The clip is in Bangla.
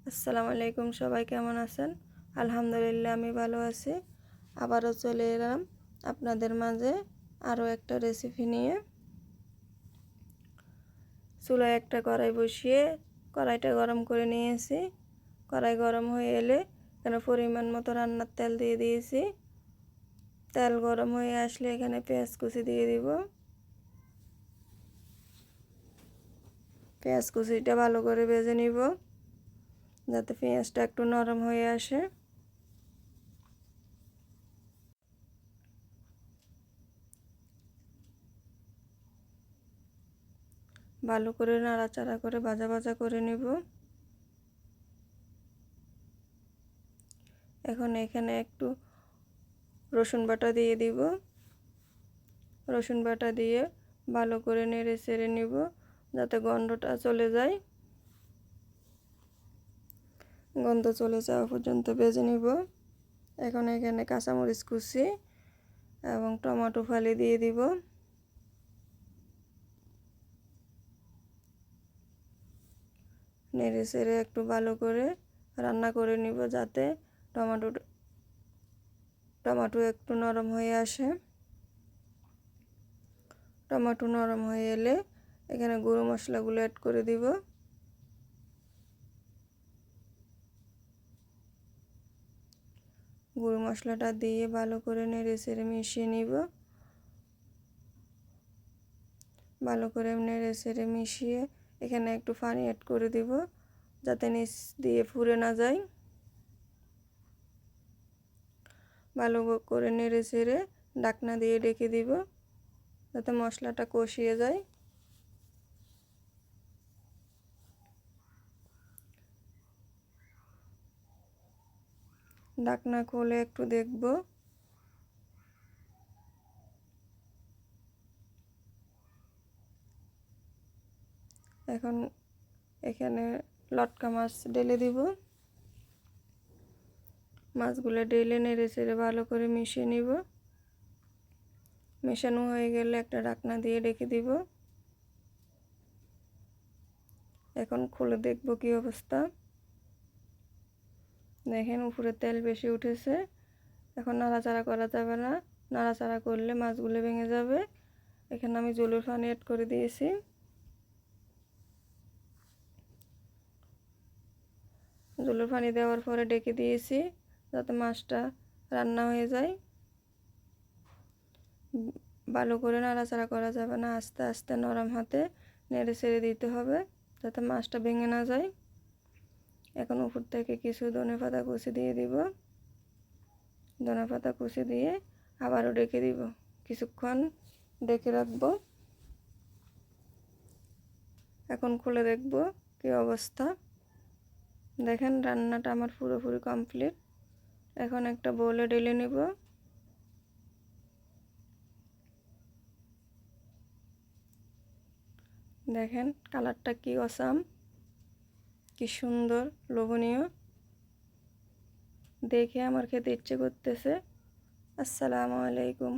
আসসালামু আলাইকুম, সবাই কেমন আছেন? আলহামদুলিল্লাহ আমি ভালো আছি। আবারও চলে এলাম আপনাদের মাঝে আরও একটা রেসিপি নিয়ে। চুলায় একটা কড়াই বসিয়ে কড়াইটা গরম করে নিয়েছি। কড়াই গরম হয়ে এলে এখানে পরিমাণ মতো রান্নার তেল দিয়ে দিয়েছি। তেল গরম হয়ে আসলে এখানে পেঁয়াজ কুচি দিয়ে দিব। পেঁয়াজ কুচিটা ভালো করে ভেজে নিব যাতে পেঁয়াজটা একটু নরম হয়ে আসে। ভালো করে নাড়াচাড়া করে ভাজা ভাজা করে নিব। এখন এখানে একটু রসুন বাটা দিয়ে দিব। রসুন বাটা দিয়ে ভালো করে নেড়ে চেড়ে নিব যাতে গন্ধটা চলে যায়। গন্ধ চলে যাওয়া পর্যন্ত ভেজে নিব। এখন এখানে কাঁচামরিচ কুচি এবং টমেটো ফালি দিয়ে দিব। নেড়ে চেড়ে একটু ভালো করে রান্না করে নিব যাতে টমেটো একটু নরম হয়ে আসে। টমেটো নরম হয়ে এলে এখানে গুঁড়ো মশলাগুলো অ্যাড করে দিব। গুঁড়ো মশলাটা দিয়ে ভালো করে নেড়ে চেড়ে মিশিয়ে নিব। ভালো করে নেড়ে চেড়ে মিশিয়ে এখানে একটু পানি অ্যাড করে দিব যাতে নিচ দিয়ে পুড়ে না যায়। ভালো করে নেড়ে চেড়ে ঢাকনা দিয়ে ঢেকে দিব যাতে মশলাটা কষিয়ে যায়। ঢাকনা খুলে একটু দেখব। এখন এখানে লটকা মাছ ঢেলে দিব। মাছগুলো ঢেলে নেড়ে চেড়ে ভালো করে মিশিয়ে নিব। মেশানো হয়ে গেলে একটা ঢাকনা দিয়ে ঢেকে দিব। এখন খুলে দেখব কি অবস্থা। দেখেন উপরে তেল বেশি উঠেছে। এখন নাড়াচাড়া করা যাবে না, নাড়াচাড়া করলে মাছগুলো ভেঙে যাবে। এখানে আমি জলের পানি অ্যাড করে দিয়েছি। জলের পানি দেওয়ার পরে ঢেকে দিয়েছি যাতে মাছটা রান্না হয়ে যায়। ভালো করে নাড়াচাড়া করা যাবে না, আস্তে আস্তে নরম হাতে নেড়ে ছেড়ে দিতে হবে যাতে মাছটা ভেঙে না যায়। এখন উপর থেকে কিছু ধনেপাতা কুচি দিয়ে দিব। ধনেপাতা কুচি দিয়ে আবারও ঢেকে দিব। কিছুক্ষণ ঢেকে রাখবো। এখন খুলে দেখব কি অবস্থা। দেখেন রান্নাটা আমার পুরোপুরি কমপ্লিট। এখন একটা বোলে ঢেলে নিব। দেখেন কালারটা কি অসাম, কি সুন্দর, লোভনীয়। দেখে আমার খেতে ইচ্ছে করতেছে। আসসালামু আলাইকুম।